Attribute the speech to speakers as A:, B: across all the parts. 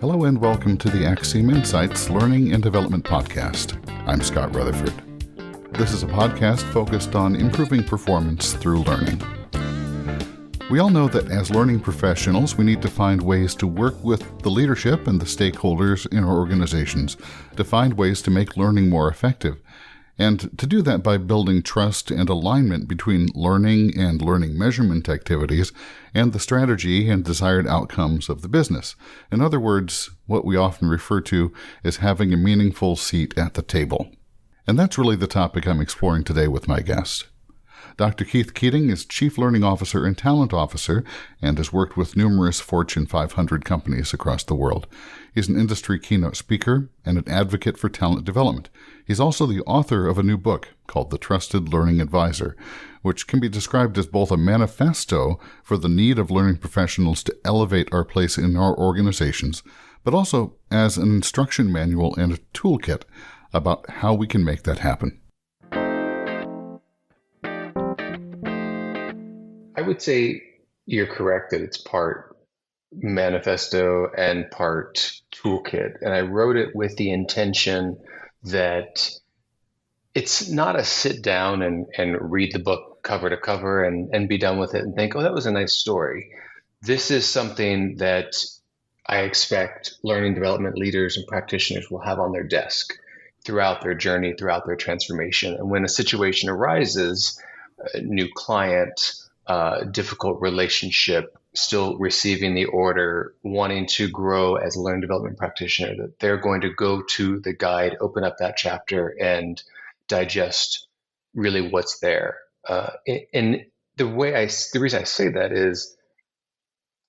A: Hello and welcome to the Axiom Insights Learning and Development Podcast. I'm Scott Rutherford. This is a podcast focused on improving performance through learning. We all know that as learning professionals, we need to find ways to work with the leadership and the stakeholders in our organizations to find ways to make learning more effective, and to do that by building trust and alignment between learning and learning measurement activities and the strategy and desired outcomes of the business. In other words, what we often refer to as having a meaningful seat at the table. And that's really the topic I'm exploring today with my guest. Dr. Keating is Chief Learning Officer and Talent Officer and has worked with numerous Fortune 500 companies across the world. He's an industry keynote speaker and an advocate for talent development. He's also the author of a new book called The Trusted Learning Advisor, which can be described as both a manifesto for the need of learning professionals to elevate our place in our organizations, but also as an instruction manual and a toolkit about how we can make that happen.
B: I would say you're correct that it's part manifesto and part toolkit. And I wrote it with the intention that it's not a sit down and read the book cover to cover and be done with it and think, oh, that was a nice story. This is something that I expect learning development leaders and practitioners will have on their desk throughout their journey, throughout their transformation. And when a situation arises, a new client, difficult relationship, still receiving the order, wanting to grow as a learning development practitioner, that they're going to go to the guide, open up that chapter, and digest really what's there. And the reason I say that is,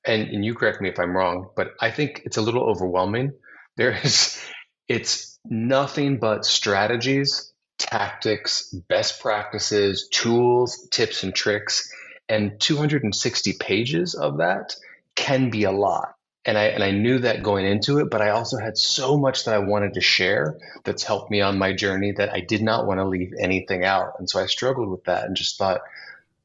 B: and you correct me if I'm wrong, but I think it's a little overwhelming. It's nothing but strategies, tactics, best practices, tools, tips, and tricks. And 260 pages of that can be a lot. And I knew that going into it, but I also had so much that I wanted to share that's helped me on my journey that I did not want to leave anything out. And so I struggled with that and just thought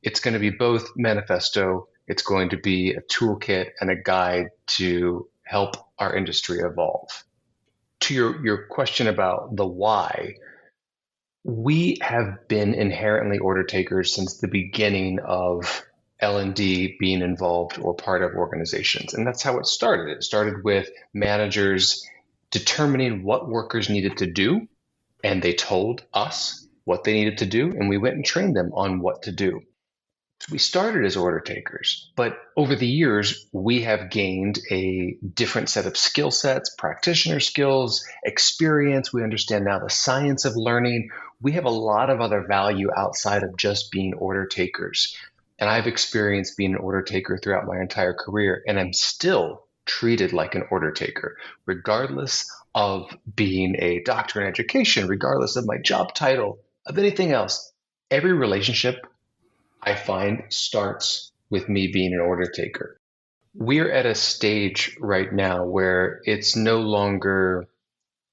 B: it's going to be both manifesto, it's going to be a toolkit and a guide to help our industry evolve. To your question about the why, we have been inherently order takers since the beginning of L&D being involved or part of organizations. And that's how it started. It started with managers determining what workers needed to do, and they told us what they needed to do, and we went and trained them on what to do. So we started as order takers, but over the years, we have gained a different set of skill sets, practitioner skills, experience. We understand now the science of learning. We have a lot of other value outside of just being order takers. And I've experienced being an order taker throughout my entire career, and I'm still treated like an order taker, regardless of being a doctor in education, regardless of my job title, of anything else. Every relationship I find starts with me being an order taker. We're at a stage right now where it's no longer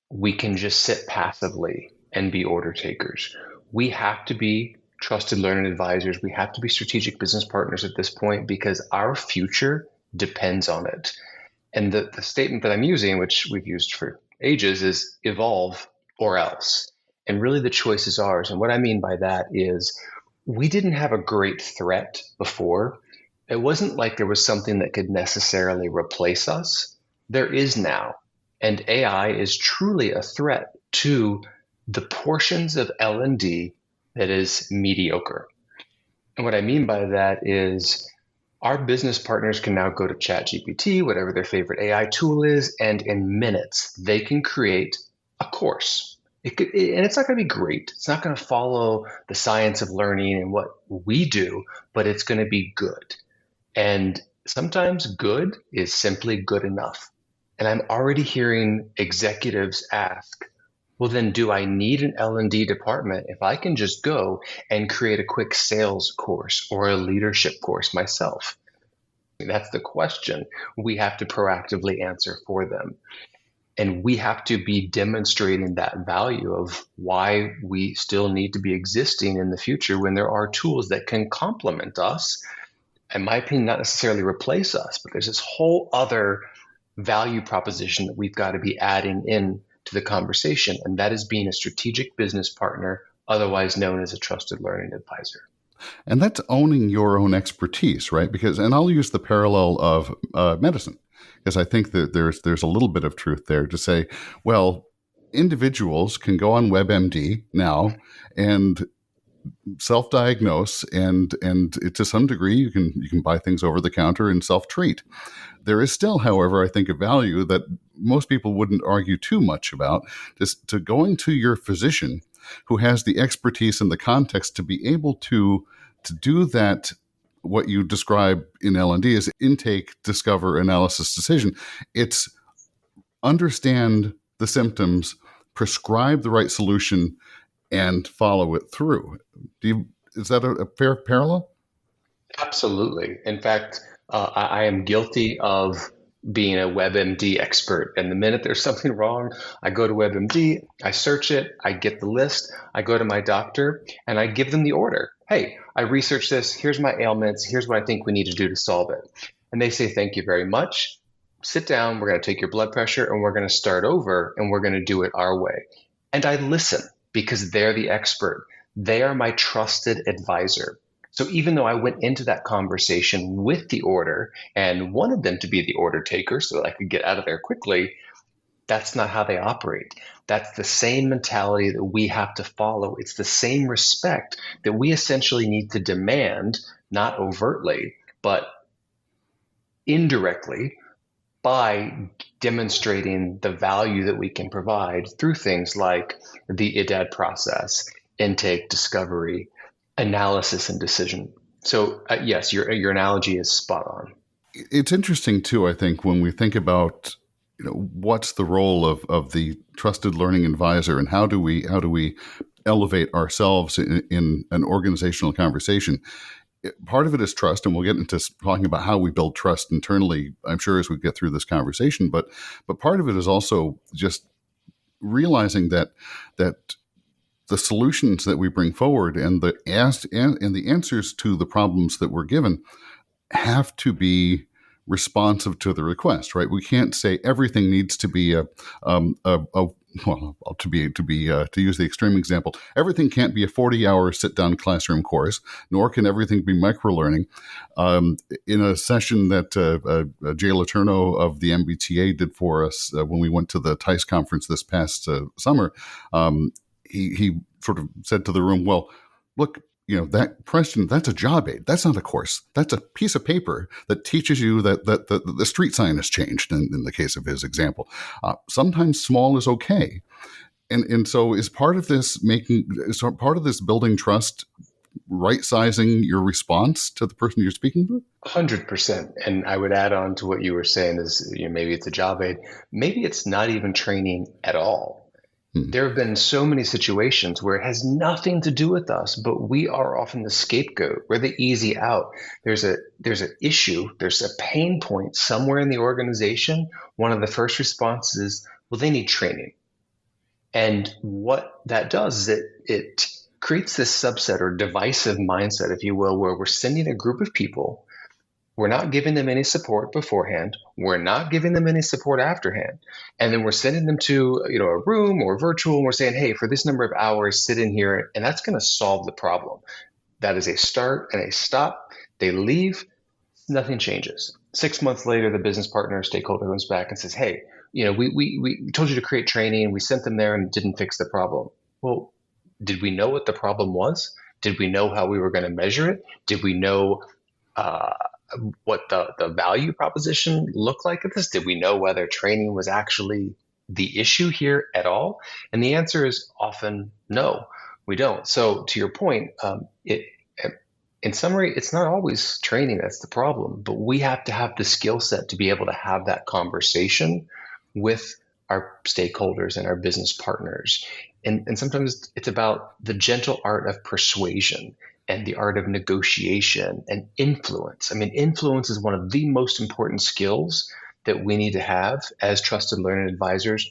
B: we can just sit passively and be order takers. We have to be trusted learning advisors. We have to be strategic business partners at this point because our future depends on it. And the statement that I'm using, which we've used for ages, is evolve or else. And really the choice is ours. And what I mean by that is we didn't have a great threat before. It wasn't like there was something that could necessarily replace us. There is now. And AI is truly a threat to the portions of L&D that is mediocre. And what I mean by that is our business partners can now go to ChatGPT, whatever their favorite AI tool is, and in minutes, they can create a course. And it's not going to be great. It's not going to follow the science of learning and what we do, but it's going to be good. And sometimes good is simply good enough. And I'm already hearing executives ask, well, then do I need an L&D department if I can just go and create a quick sales course or a leadership course myself? That's the question we have to proactively answer for them. And we have to be demonstrating that value of why we still need to be existing in the future when there are tools that can complement us, in my opinion, not necessarily replace us, but there's this whole other value proposition that we've got to be adding in to the conversation, and that is being a strategic business partner, otherwise known as a trusted learning advisor.
A: And that's owning your own expertise, right? Because, and I'll use the parallel of medicine, because I think that there's a little bit of truth there to say, well, individuals can go on WebMD now and self-diagnose, and to some degree you can buy things over the counter and self-treat. There is still, however, I think a value that most people wouldn't argue too much about, just to going to your physician who has the expertise and the context to be able to do that. What you describe in L&D is intake, discover, analysis, decision. It's understand the symptoms, prescribe the right solution, and follow it through. Is that a fair parallel?
B: Absolutely. In fact, I am guilty of being a WebMD expert. And the minute there's something wrong, I go to WebMD, I search it, I get the list, I go to my doctor, and I give them the order. Hey, I researched this. Here's my ailments. Here's what I think we need to do to solve it. And they say, thank you very much. Sit down. We're going to take your blood pressure and we're going to start over and we're going to do it our way. And I listen because they're the expert. They are my trusted advisor. So even though I went into that conversation with the order and wanted them to be the order taker so that I could get out of there quickly, that's not how they operate. That's the same mentality that we have to follow. It's the same respect that we essentially need to demand, not overtly, but indirectly, by demonstrating the value that we can provide through things like the IDAD process, intake, discovery, analysis, and decision. So yes, your analogy is spot on.
A: It's interesting too, I think, when we think about what's the role of the trusted learning advisor, and how do we elevate ourselves in an organizational conversation. Part of it is trust, and we'll get into talking about how we build trust internally, I'm sure, as we get through this conversation. But part of it is also just realizing that the solutions that we bring forward and the answers to the problems that we're given have to be responsive to the request, right? We can't say everything needs to be to use the extreme example, everything can't be a 40-hour sit-down classroom course, nor can everything be microlearning. In a session that Jay Letourneau of the MBTA did for us when we went to the TICE conference this past summer, he sort of said to the room, well, look, that question, that's a job aid. That's not a course. That's a piece of paper that teaches you that the street sign has changed in the case of his example. Sometimes small is okay. And so is part of this building trust, right sizing your response to the person you're speaking to?
B: 100%. And I would add on to what you were saying is, maybe it's a job aid. Maybe it's not even training at all. There have been so many situations where it has nothing to do with us, but we are often the scapegoat. We're the easy out. There's an issue, there's a pain point somewhere in the organization. One of the first responses is, well, they need training. And what that does is it creates this subset or divisive mindset, if you will, where we're sending a group of people. We're not giving them any support beforehand. We're not giving them any support afterhand. And then we're sending them to a room or virtual, and we're saying, hey, for this number of hours, sit in here, and that's going to solve the problem. That is a start and a stop. They leave, nothing changes. 6 months later, the business partner or stakeholder comes back and says, hey, we told you to create training. We sent them there and it didn't fix the problem. Well, did we know what the problem was? Did we know how we were going to measure it? Did we know what the value proposition looked like at this? Did we know whether training was actually the issue here at all? And the answer is often no, we don't. So to your point, in summary, it's not always training that's the problem, but we have to have the skill set to be able to have that conversation with our stakeholders and our business partners. And sometimes it's about the gentle art of persuasion and the art of negotiation and influence. I mean, influence is one of the most important skills that we need to have as trusted learning advisors.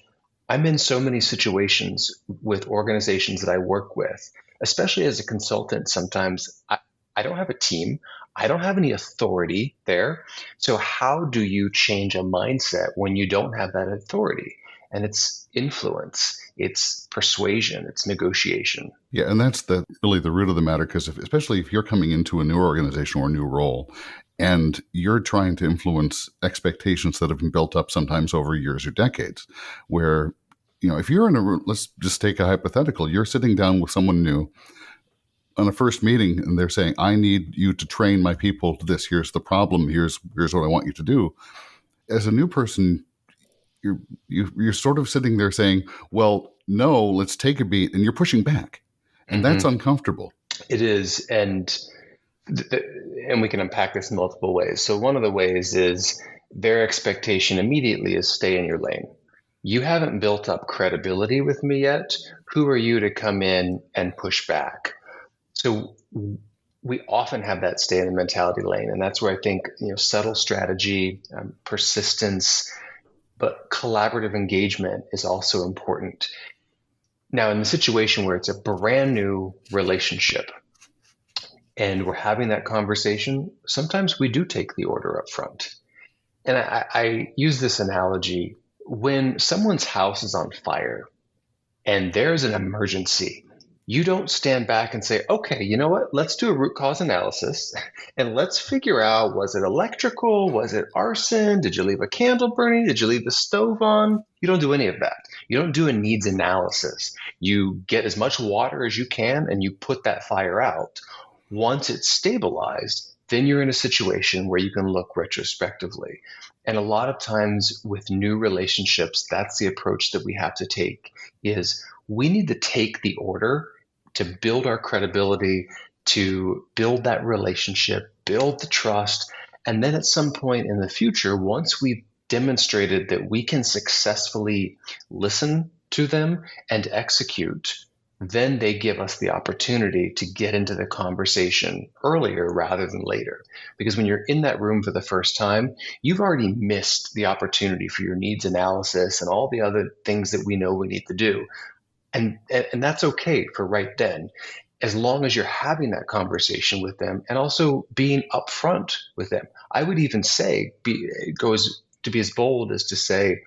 B: I'm in so many situations with organizations that I work with, especially as a consultant. Sometimes I don't have a team. I don't have any authority there. So how do you change a mindset when you don't have that authority? And it's influence, it's persuasion, it's negotiation.
A: Yeah, and that's really the root of the matter, because especially if you're coming into a new organization or a new role and you're trying to influence expectations that have been built up sometimes over years or decades, where, if you're in a room, let's just take a hypothetical, you're sitting down with someone new on a first meeting and they're saying, I need you to train my people to this. Here's the problem. Here's what I want you to do. As a new person, you're sort of sitting there saying, well, no, let's take a beat. And you're pushing back. And that's uncomfortable.
B: It is. And we can unpack this in multiple ways. So one of the ways is their expectation immediately is stay in your lane. You haven't built up credibility with me yet. Who are you to come in and push back? So we often have that stay in the mentality lane. And that's where I think, subtle strategy, persistence, but collaborative engagement is also important. Now, in the situation where it's a brand new relationship and we're having that conversation, sometimes we do take the order up front. And I use this analogy when someone's house is on fire and there's an emergency. You don't stand back and say, okay, you know what? Let's do a root cause analysis and let's figure out, was it electrical? Was it arson? Did you leave a candle burning? Did you leave the stove on? You don't do any of that. You don't do a needs analysis. You get as much water as you can and you put that fire out. Once it's stabilized, then you're in a situation where you can look retrospectively. And a lot of times with new relationships, that's the approach that we have to take, is we need to take the order to build our credibility, to build that relationship, build the trust. And then at some point in the future, once we've demonstrated that we can successfully listen to them and execute, then they give us the opportunity to get into the conversation earlier rather than later. Because when you're in that room for the first time, you've already missed the opportunity for your needs analysis and all the other things that we know we need to do. And that's okay for right then, as long as you're having that conversation with them and also being upfront with them. I would even say, goes to be as bold as to say,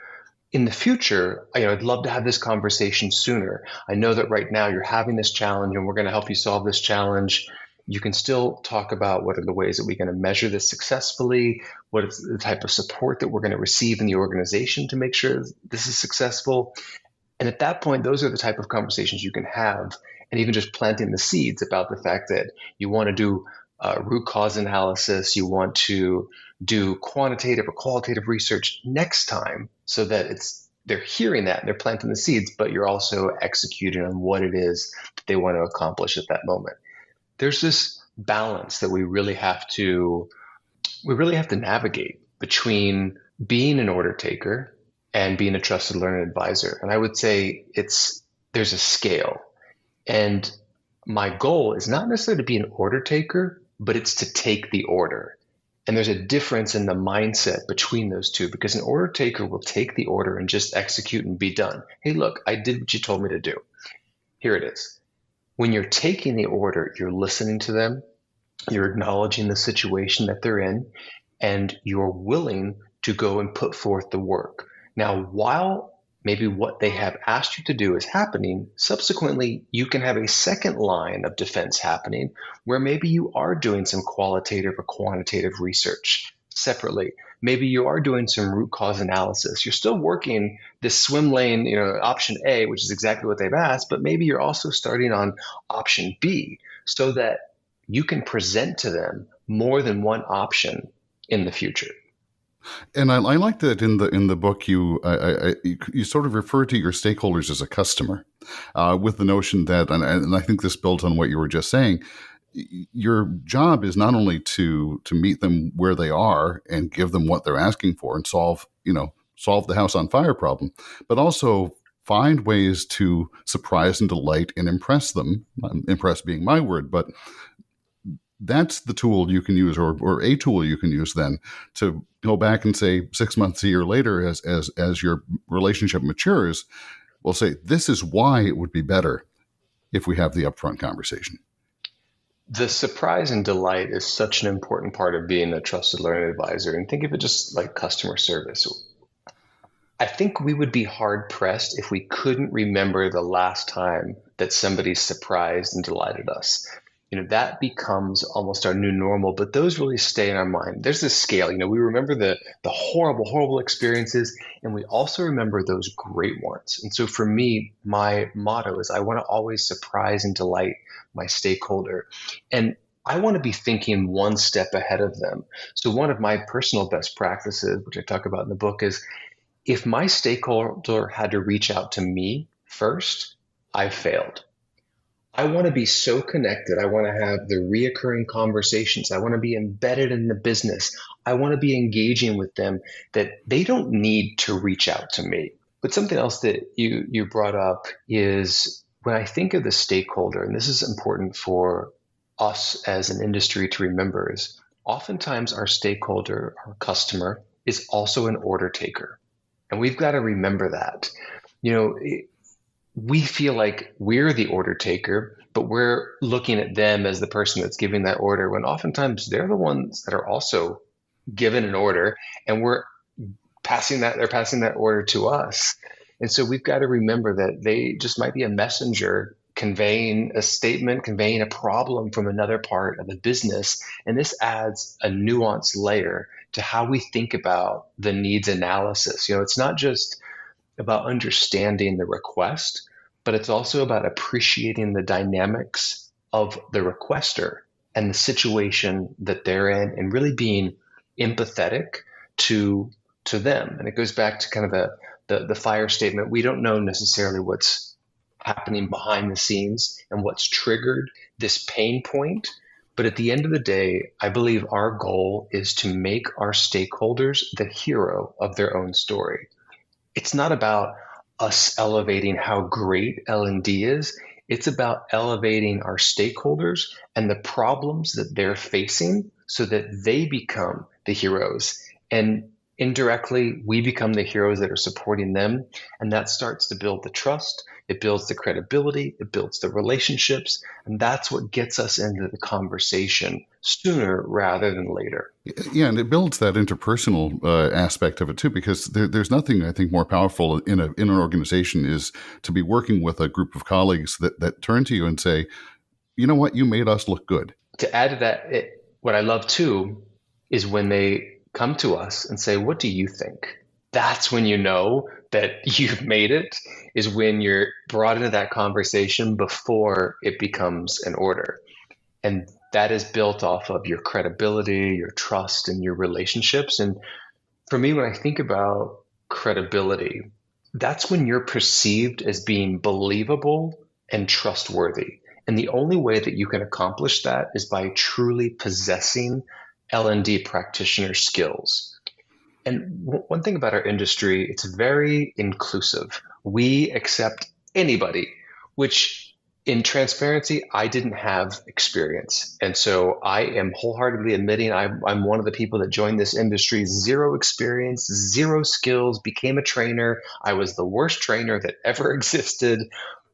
B: in the future, I'd love to have this conversation sooner. I know that right now you're having this challenge and we're going to help you solve this challenge. You can still talk about what are the ways that we're going to measure this successfully, what is the type of support that we're going to receive in the organization to make sure this is successful. And at that point, those are the type of conversations you can have, and even just planting the seeds about the fact that you want to do root cause analysis, you want to do quantitative or qualitative research next time, so that they're hearing that and they're planting the seeds, but you're also executing on what it is that they want to accomplish at that moment. There's this balance that we really have to navigate between being an order taker and being a trusted learning advisor. And I would say there's a scale. And my goal is not necessarily to be an order taker, but it's to take the order. And there's a difference in the mindset between those two, because an order taker will take the order and just execute and be done. Hey, look, I did what you told me to do. Here it is. When you're taking the order, you're listening to them, you're acknowledging the situation that they're in, and you're willing to go and put forth the work. Now, while maybe what they have asked you to do is happening, subsequently, you can have a second line of defense happening where maybe you are doing some qualitative or quantitative research separately. Maybe you are doing some root cause analysis. You're still working this swim lane, option A, which is exactly what they've asked, but maybe you're also starting on option B so that you can present to them more than one option in the future.
A: And I like that in the book you sort of refer to your stakeholders as a customer, with the notion that, and I think this builds on what you were just saying. Your job is not only to meet them where they are and give them what they're asking for and solve the house on fire problem, but also find ways to surprise and delight and impress them. Impress being my word, but that's the tool you can use, or a tool you can use then to go back and say 6 months, a year later, as your relationship matures, we'll say, this is why it would be better if we have the upfront conversation.
B: The surprise and delight is such an important part of being a trusted learning advisor. And think of it just like customer service. I think we would be hard pressed if we couldn't remember the last time that somebody surprised and delighted us. That becomes almost our new normal, but those really stay in our mind. There's this scale, we remember the horrible, horrible experiences, and we also remember those great ones. And so for me, my motto is I want to always surprise and delight my stakeholder. And I want to be thinking one step ahead of them. So one of my personal best practices, which I talk about in the book, is if my stakeholder had to reach out to me first, I failed. I want to be so connected. I want to have the reoccurring conversations. I want to be embedded in the business. I want to be engaging with them that they don't need to reach out to me. But something else that you brought up is when I think of the stakeholder, and this is important for us as an industry to remember, is oftentimes our stakeholder, our customer, is also an order taker. And we've got to remember that. We feel like we're the order taker, but we're looking at them as the person that's giving that order when oftentimes they're the ones that are also given an order and they're passing that order to us. And so we've got to remember that they just might be a messenger conveying a statement, conveying a problem from another part of the business. And this adds a nuanced layer to how we think about the needs analysis. It's not just about understanding the request, but it's also about appreciating the dynamics of the requester and the situation that they're in and really being empathetic to them. And it goes back to kind of the fire statement. We don't know necessarily what's happening behind the scenes and what's triggered this pain point. But at the end of the day, I believe our goal is to make our stakeholders the hero of their own story. It's not about us elevating how great L&D is. It's about elevating our stakeholders and the problems that they're facing so that they become the heroes. And indirectly, we become the heroes that are supporting them. And that starts to build the trust. It builds the credibility. It builds the relationships. And that's what gets us into the conversation sooner rather than later.
A: Yeah, and it builds that interpersonal aspect of it too, because there's nothing I think more powerful in an organization is to be working with a group of colleagues that turn to you and say, you know what, you made us look good.
B: To add to that, what I love too is when they come to us and say, what do you think? That's when you know that you've made it, is when you're brought into that conversation before it becomes an order. And that is built off of your credibility, your trust, and your relationships. And for me, when I think about credibility, that's when you're perceived as being believable and trustworthy. And the only way that you can accomplish that is by truly possessing L&D practitioner skills. And one thing about our industry, it's very inclusive. We accept anybody, which in transparency, I didn't have experience. And so I am wholeheartedly admitting I'm one of the people that joined this industry, zero experience, zero skills, became a trainer. I was the worst trainer that ever existed,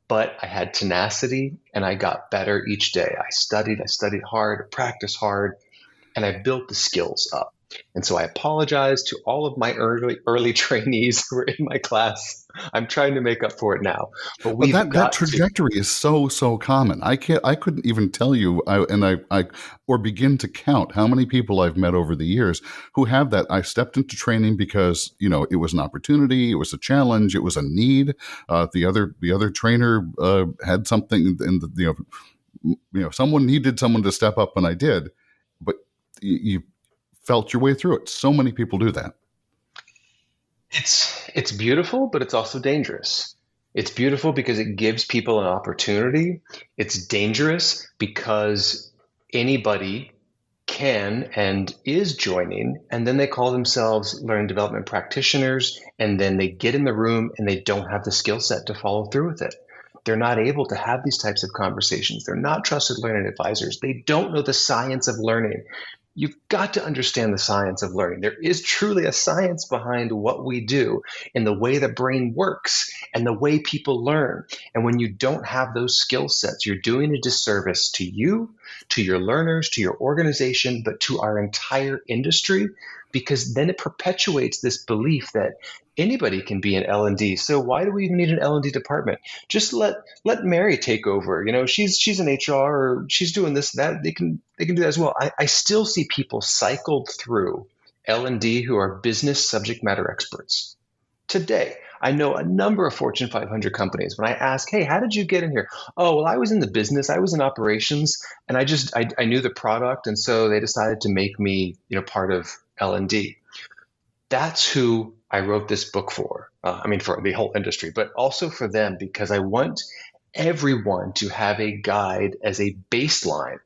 B: but I had tenacity and I got better each day. I studied hard, practiced hard, and I built the skills up. And so I apologize to all of my early trainees who were in my class. I'm trying to make up for it now. But
A: that trajectory is so common. I couldn't even tell you, or begin to count how many people I've met over the years who have that. I stepped into training because it was an opportunity, it was a challenge, it was a need. The other trainer had something, and someone needed someone to step up, and I did. But you felt your way through it. So many people do that.
B: It's beautiful, but it's also dangerous. It's beautiful because it gives people an opportunity. It's dangerous because anybody can and is joining, and then they call themselves learning development practitioners, and then they get in the room and they don't have the skill set to follow through with it. They're not able to have these types of conversations. They're not trusted learning advisors. They don't know the science of learning. you've got to understand the science of learning. There is truly a science behind what we do and the way the brain works and the way people learn. And when you don't have those skill sets, you're doing a disservice to you, to your learners, to your organization, but to our entire industry, because then it perpetuates this belief that anybody can be an L&D. So why do we even need an L&D department? Just let Mary take over. She's an HR, or she's doing this, that. They can do that as well. I still see people cycled through L&D who are business subject matter experts. Today, I know a number of Fortune 500 companies. When I ask, hey, how did you get in here? Oh, well, I was in the business, I was in operations, and I knew the product, and so they decided to make me, part of L&D. That's who I wrote this book for. For the whole industry, but also for them, because I want everyone to have a guide as a baseline.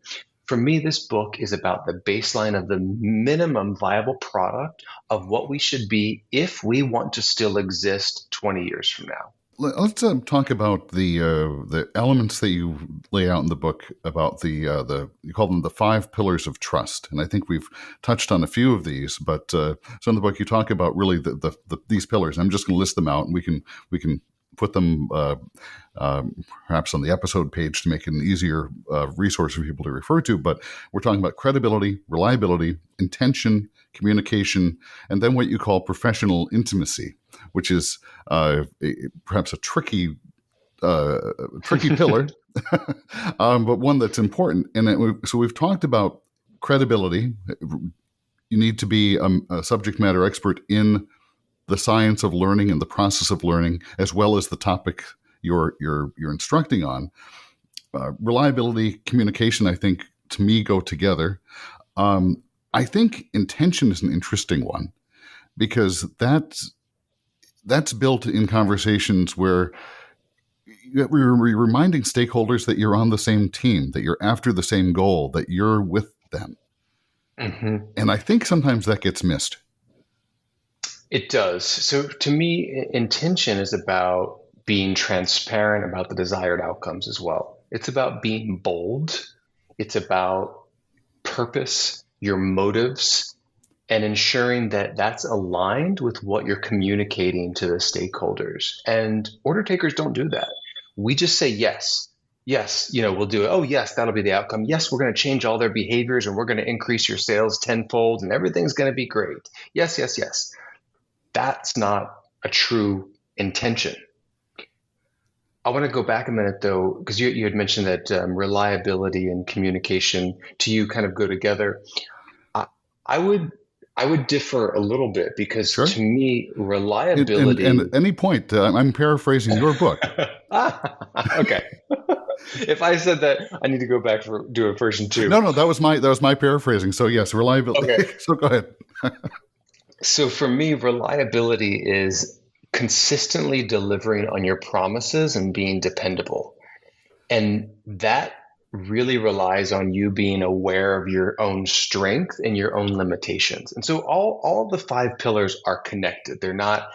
B: For me, this book is about the baseline of the minimum viable product of what we should be if we want to still exist 20 years from now.
A: Let's talk about the elements that you lay out in the book about the you call them the 5 pillars of trust, and I think we've touched on a few of these. But so in the book you talk about really these pillars. I'm just going to list them out, and we can put them perhaps on the episode page to make it an easier resource for people to refer to. But we're talking about credibility, reliability, intention, communication, and then what you call professional intimacy, which is perhaps a tricky pillar, but one that's important. And so we've talked about credibility. You need to be a subject matter expert in the science of learning and the process of learning, as well as the topic you're instructing on. Reliability, communication, I think, to me, go together. I think intention is an interesting one, because that's built in conversations where we're reminding stakeholders that you're on the same team, that you're after the same goal, that you're with them. Mm-hmm. And I think sometimes that gets missed.
B: It does. So to me, intention is about being transparent about the desired outcomes as well. It's about being bold. It's about purpose, your motives, and ensuring that that's aligned with what you're communicating to the stakeholders. And order takers don't do that. We just say yes. Yes, we'll do it. Oh, yes, that'll be the outcome. Yes, we're going to change all their behaviors, and we're going to increase your sales tenfold, and everything's going to be great. Yes, yes, yes. That's not a true intention. I want to go back a minute, though, because you had mentioned that reliability and communication to you kind of go together. I would differ a little bit, because
A: Sure.
B: To me, reliability.
A: And at any point, I'm paraphrasing your book.
B: Okay. If I said that, I need to go back do a version 2.
A: No, that was my paraphrasing. So yes, reliability. Okay. So go ahead.
B: So for me, reliability is consistently delivering on your promises and being dependable. And that really relies on you being aware of your own strength and your own limitations. And so all of the 5 pillars are connected. They're not,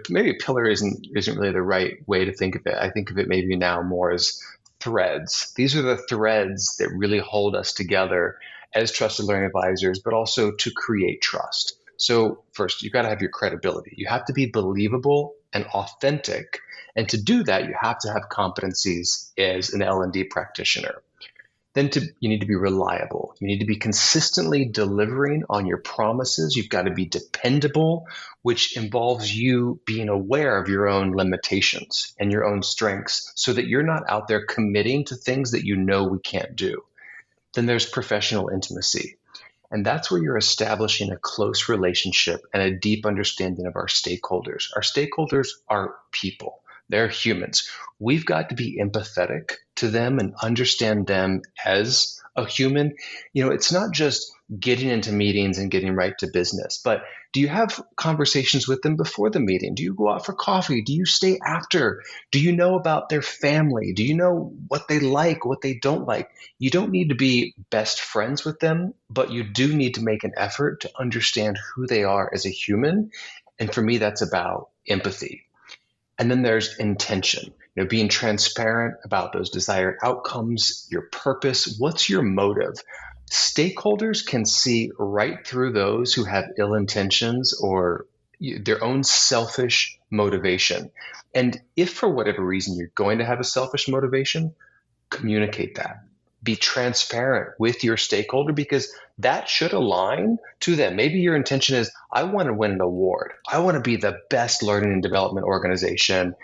B: maybe a pillar isn't really the right way to think of it. I think of it maybe now more as threads. These are the threads that really hold us together as trusted learning advisors, but also to create trust. So first, you've got to have your credibility. You have to be believable and authentic. And to do that, you have to have competencies as an L&D practitioner. Then you need to be reliable. You need to be consistently delivering on your promises. You've got to be dependable, which involves you being aware of your own limitations and your own strengths, so that you're not out there committing to things that you know we can't do. Then there's professional intimacy. And that's where you're establishing a close relationship and a deep understanding of our stakeholders. Our stakeholders are people. They're humans. We've got to be empathetic to them and understand them as a human. It's not just getting into meetings and getting right to business, but do you have conversations with them before the meeting? Do you go out for coffee? Do you stay after? Do you know about their family? Do you know what they like, what they don't like? You don't need to be best friends with them, but you do need to make an effort to understand who they are as a human. And for me, that's about empathy. And then there's intention, being transparent about those desired outcomes, your purpose. What's your motive? Stakeholders can see right through those who have ill intentions or their own selfish motivation. And if for whatever reason you're going to have a selfish motivation, communicate that. Be transparent with your stakeholder because that should align to them. Maybe your intention is, I want to win an award. I want to be the best learning and development organization.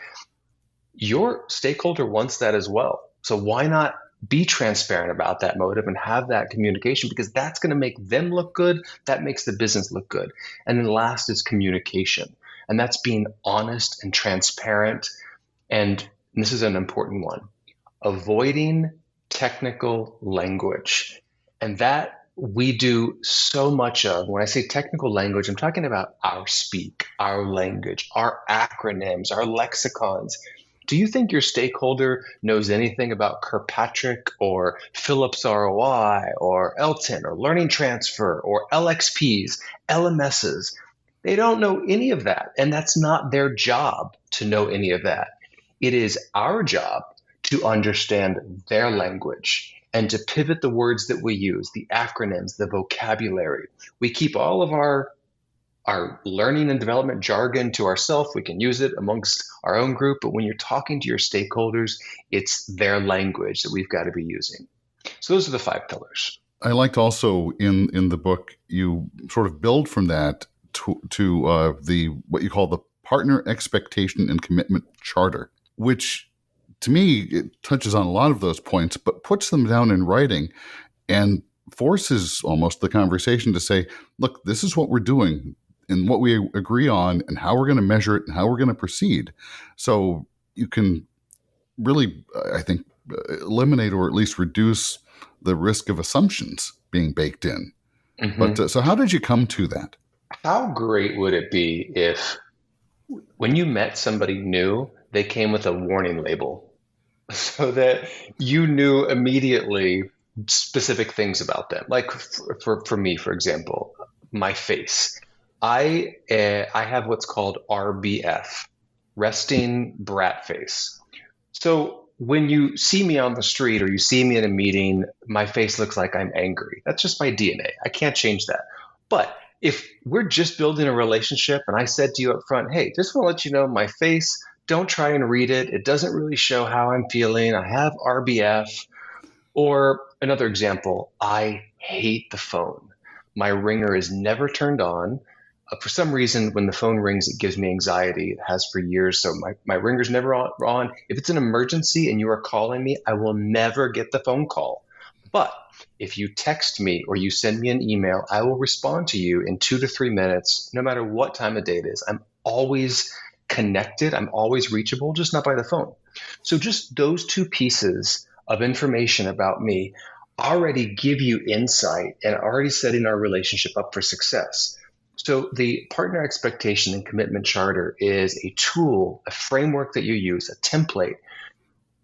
B: Your stakeholder wants that as well. So why not be transparent about that motive and have that communication, because that's going to make them look good. That makes the business look good. And then last is communication. And that's being honest and transparent. And this is an important one, avoiding technical language. And that we do so much of. When I say technical language, I'm talking about our speak, our language, our acronyms, our lexicons. Do you think your stakeholder knows anything about Kirkpatrick or Phillips ROI or Elton or learning transfer or LXPs, LMSs? They don't know any of that. And that's not their job to know any of that. It is our job to understand their language and to pivot the words that we use, the acronyms, the vocabulary. We keep all of our learning and development jargon to ourselves. We can use it amongst our own group, but when you're talking to your stakeholders, it's their language that we've got to be using. So those are the 5 pillars.
A: I liked also in the book, you sort of build from that to the what you call the partner expectation and commitment charter, which to me, it touches on a lot of those points, but puts them down in writing and forces almost the conversation to say, look, this is what we're doing and what we agree on and how we're going to measure it and how we're going to proceed. So you can really, I think, eliminate or at least reduce the risk of assumptions being baked in. Mm-hmm. But so how did you come to that?
B: How great would it be if when you met somebody new, they came with a warning label so that you knew immediately specific things about them? Like for me, for example, my face. I have what's called RBF, resting brat face. So when you see me on the street or you see me in a meeting, my face looks like I'm angry. That's just my DNA. I can't change that. But if we're just building a relationship and I said to you up front, hey, just want to let you know my face, don't try and read it. It doesn't really show how I'm feeling. I have RBF. Or another example, I hate the phone. My ringer is never turned on. For some reason, when the phone rings, it gives me anxiety. It has for years. So my ringer's never on. If it's an emergency and you are calling me, I will never get the phone call. But if you text me or you send me an email, I will respond to you in 2 to 3 minutes, no matter what time of day it is. I'm always connected. I'm always reachable, just not by the phone. So just those 2 pieces of information about me already give you insight and already setting our relationship up for success. So the partner expectation and commitment charter is a tool, a framework that you use, a template.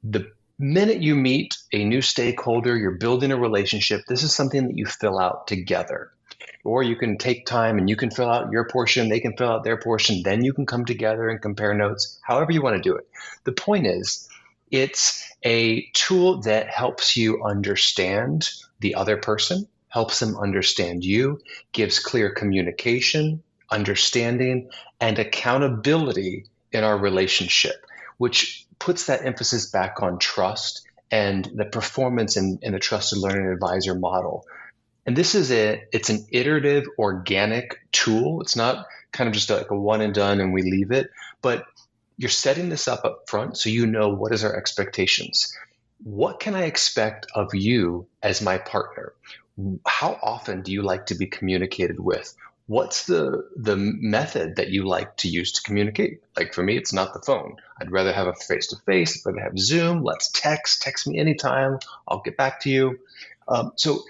B: The minute you meet a new stakeholder, you're building a relationship, this is something that you fill out together. Or you can take time and you can fill out your portion, they can fill out their portion, then you can come together and compare notes, however you want to do it. The point is, it's a tool that helps you understand the other person, helps them understand you, gives clear communication, understanding, and accountability in our relationship, which puts that emphasis back on trust and the performance in the trusted learning advisor model. And this is it's an iterative, organic tool. It's not kind of just like a one and done and we leave it, but you're setting this up front so you know what is our expectations. What can I expect of you as my partner? How often do you like to be communicated with? What's the method that you like to use to communicate? Like for me, it's not the phone. I'd rather have a face-to-face. I'd rather have Zoom. Let's text me anytime. I'll get back to you. So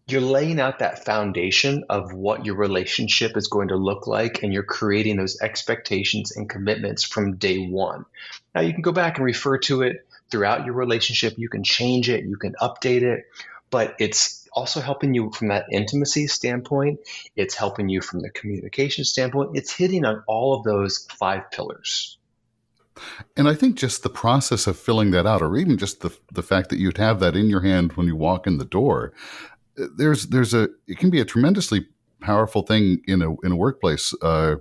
B: you're laying out that foundation of what your relationship is going to look like, and you're creating those expectations and commitments from day one. Now you can go back and refer to it throughout your relationship. You can change it, you can update it, but it's also helping you from that intimacy standpoint. It's helping you from the communication standpoint. It's hitting on all of those 5 pillars.
A: And I think just the process of filling that out, or even just the fact that you'd have that in your hand when you walk in the door, it can be a tremendously powerful thing in a workplace. I,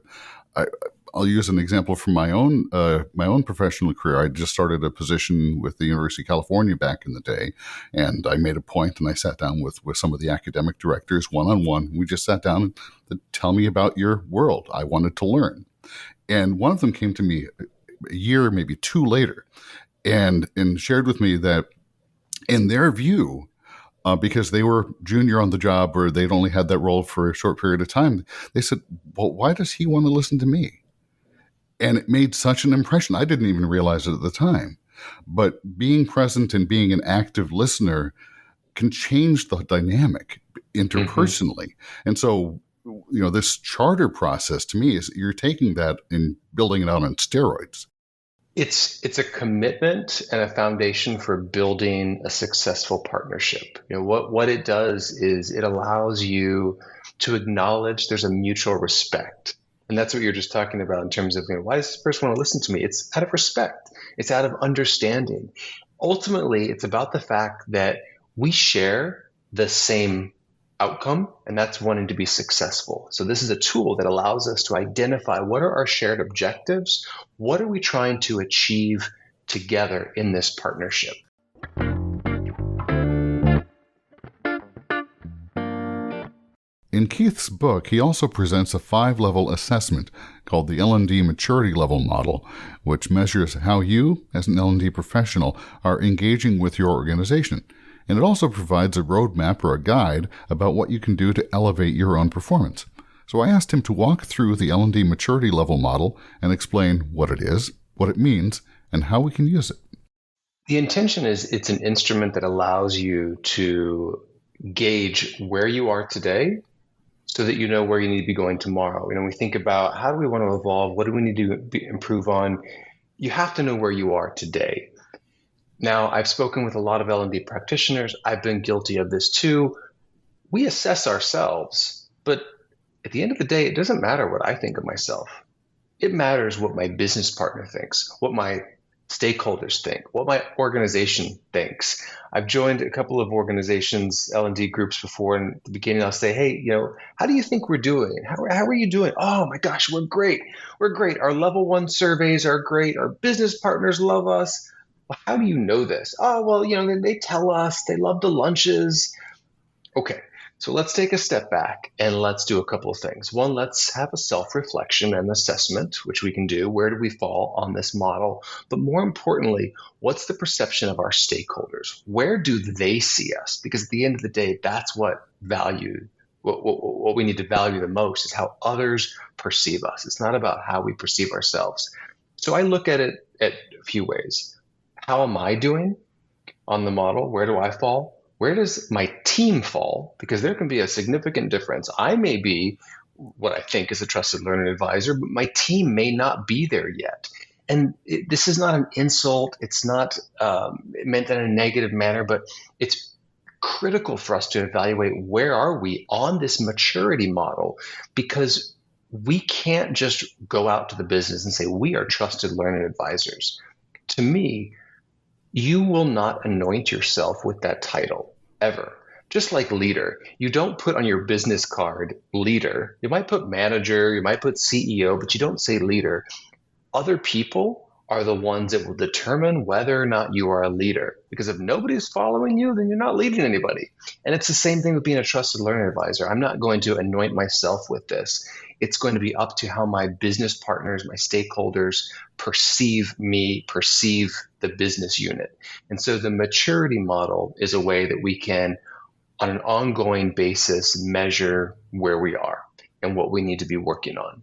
A: I'll use an example from my own professional career. I just started a position with the University of California back in the day, and I made a point and I sat down with some of the academic directors one on one. We just sat down and tell me about your world. I wanted to learn, and one of them came to me a year, maybe two later, and shared with me that in their view, because they were junior on the job or they'd only had that role for a short period of time, they said, well, why does he want to listen to me? And it made such an impression. I didn't even realize it at the time. But being present and being an active listener can change the dynamic
B: Hmm.
A: interpersonally. And so, this charter process to me is you're taking that and building it out on steroids.
B: It's a commitment and a foundation for building a successful partnership. What it does is it allows you to acknowledge there's a mutual respect. And that's what you're just talking about in terms of, why does this person want to listen to me? It's out of respect. It's out of understanding. Ultimately, it's about the fact that we share the same outcome, and that's wanting to be successful. So this is a tool that allows us to identify what are our shared objectives, what are we trying to achieve together in this partnership.
A: In Keith's book, he also presents a 5-level assessment called the L&D Maturity Level Model, which measures how you, as an L&D professional, are engaging with your organization. And it also provides a roadmap or a guide about what you can do to elevate your own performance. So I asked him to walk through the L&D Maturity Level Model and explain what it is, what it means, and how we can use it.
B: The intention is it's an instrument that allows you to gauge where you are today so that you know where you need to be going tomorrow. We think about how do we want to evolve? What do we need to improve on? You have to know where you are today. Now, I've spoken with a lot of L&D practitioners. I've been guilty of this too. We assess ourselves, but at the end of the day, it doesn't matter what I think of myself. It matters what my business partner thinks, what my stakeholders think, what my organization thinks. I've joined a couple of organizations, L&D groups before, and at the beginning I'll say, hey, how do you think we're doing? How are you doing? Oh my gosh, we're great. We're great. Our level one surveys are great. Our business partners love us. Well, how do you know this? Oh, well, they tell us they love the lunches. Okay, so let's take a step back and let's do a couple of things. One, let's have a self-reflection and assessment, which we can do. Where do we fall on this model? But more importantly, what's the perception of our stakeholders? Where do they see us? Because at the end of the day, that's what we need to value the most is how others perceive us. It's not about how we perceive ourselves. So I look at it at a few ways. How am I doing on the model? Where do I fall? Where does my team fall? Because there can be a significant difference. I may be what I think is a trusted learning advisor, but my team may not be there yet. And this is not an insult. It's not meant in a negative manner, but it's critical for us to evaluate where are we on this maturity model, because we can't just go out to the business and say we are trusted learning advisors. To me, you will not anoint yourself with that title ever. Just like leader, you don't put on your business card leader. You might put manager, you might put CEO, but you don't say leader. Other people are the ones that will determine whether or not you are a leader. Because if nobody's following you, then you're not leading anybody. And it's the same thing with being a trusted learning advisor. I'm not going to anoint myself with this. It's going to be up to how my business partners, my stakeholders perceive me, perceive the business unit. And so the maturity model is a way that we can, on an ongoing basis, measure where we are and what we need to be working on.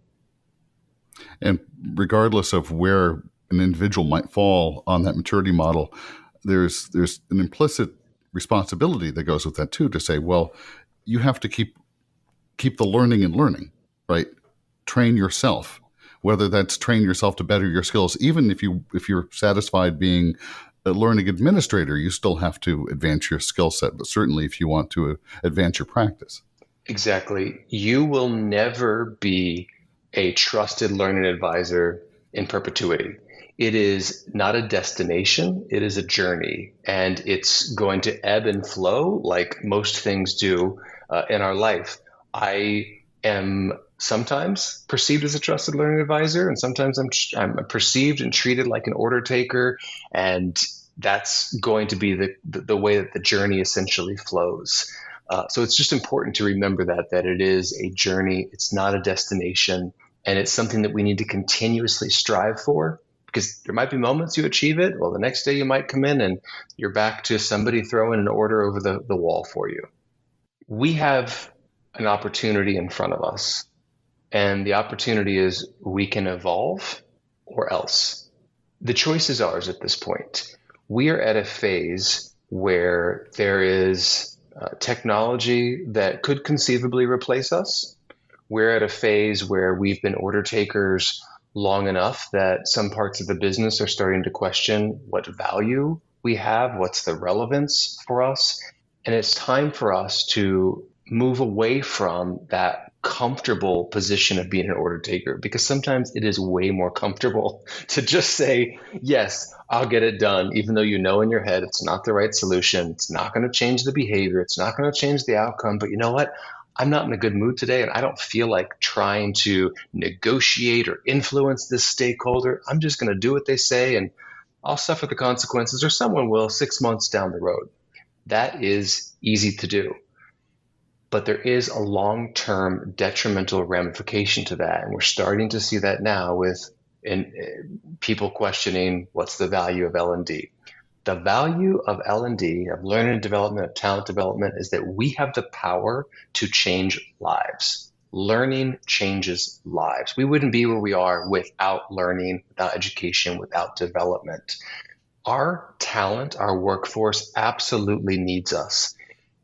A: And regardless of where an individual might fall on that maturity model, there's an implicit responsibility that goes with that too, to say, well, you have to keep the learning and learning, right? Train yourself, whether that's train yourself to better your skills. Even if you're satisfied being a learning administrator, you still have to advance your skill set, but certainly if you want to advance your practice.
B: Exactly. You will never be a trusted learning advisor in perpetuity. It is not a destination, it is a journey, and it's going to ebb and flow like most things do in our life. I am sometimes perceived as a trusted learning advisor, and sometimes I'm perceived and treated like an order taker, and that's going to be the way that the journey essentially flows. So it's just important to remember that it is a journey, it's not a destination, and it's something that we need to continuously strive for. Because there might be moments you achieve it. Well, the next day you might come in and you're back to somebody throwing an order over the wall for you. We have an opportunity in front of us. And the opportunity is we can evolve or else. The choice is ours at this point. We are at a phase where there is technology that could conceivably replace us. We're at a phase where we've been order takers long enough that some parts of the business are starting to question what value we have, what's the relevance for us. And it's time for us to move away from that comfortable position of being an order taker, because sometimes it is way more comfortable to just say, yes, I'll get it done, even though you know in your head it's not the right solution. It's not going to change the behavior. It's not going to change the outcome. But you know what? I'm not in a good mood today, and I don't feel like trying to negotiate or influence this stakeholder. I'm just going to do what they say, and I'll suffer the consequences, or someone will 6 months down the road. That is easy to do. But there is a long-term detrimental ramification to that, and we're starting to see that now with people questioning what's the value of L&D. The value of L&D, of learning and development, of talent development, is that we have the power to change lives. Learning changes lives. We wouldn't be where we are without learning, without education, without development. Our talent, our workforce absolutely needs us.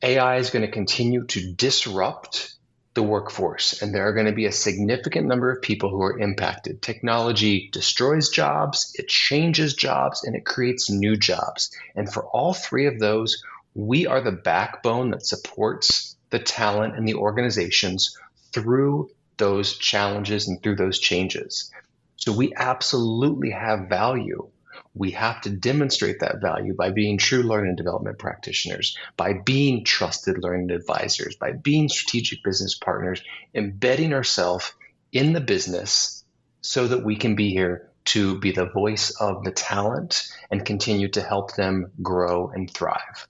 B: AI is going to continue to disrupt the workforce, and there are going to be a significant number of people who are impacted. Technology destroys jobs, it changes jobs, and it creates new jobs. And for all three of those, we are the backbone that supports the talent and the organizations through those challenges and through those changes. So we absolutely have value. We have to demonstrate that value by being true learning and development practitioners, by being trusted learning advisors, by being strategic business partners, embedding ourselves in the business so that we can be here to be the voice of the talent and continue to help them grow and thrive.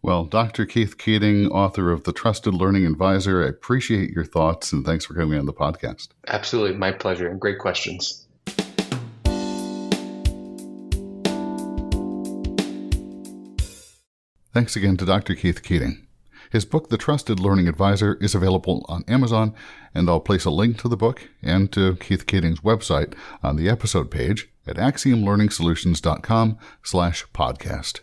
A: Well, Dr. Keith Keating, author of The Trusted Learning Advisor, I appreciate your thoughts and thanks for coming on the podcast.
B: Absolutely. My pleasure, and great questions.
A: Thanks again to Dr. Keith Keating. His book, The Trusted Learning Advisor, is available on Amazon, and I'll place a link to the book and to Keith Keating's website on the episode page at axiomlearningsolutions.com/podcast.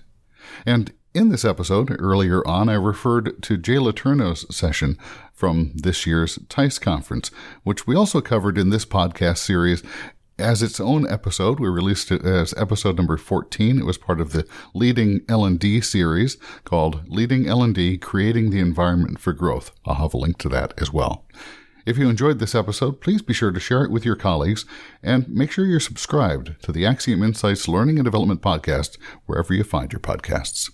A: And in this episode, earlier on, I referred to Jay Letourneau's session from this year's TICE conference, which we also covered in this podcast series as its own episode. We released it as episode number 14. It was part of the Leading L&D series called Leading L&D, Creating the Environment for Growth. I'll have a link to that as well. If you enjoyed this episode, please be sure to share it with your colleagues and make sure you're subscribed to the Axiom Insights Learning and Development Podcast wherever you find your podcasts.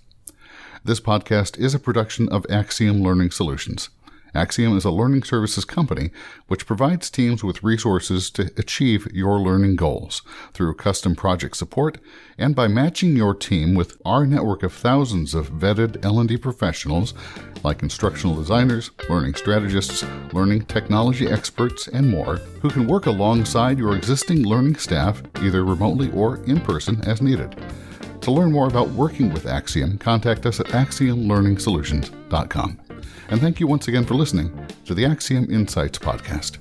A: This podcast is a production of Axiom Learning Solutions. Axiom is a learning services company which provides teams with resources to achieve your learning goals through custom project support and by matching your team with our network of thousands of vetted L&D professionals like instructional designers, learning strategists, learning technology experts, and more who can work alongside your existing learning staff either remotely or in person as needed. To learn more about working with Axiom, contact us at axiomlearningsolutions.com. And thank you once again for listening to the Axiom Insights podcast.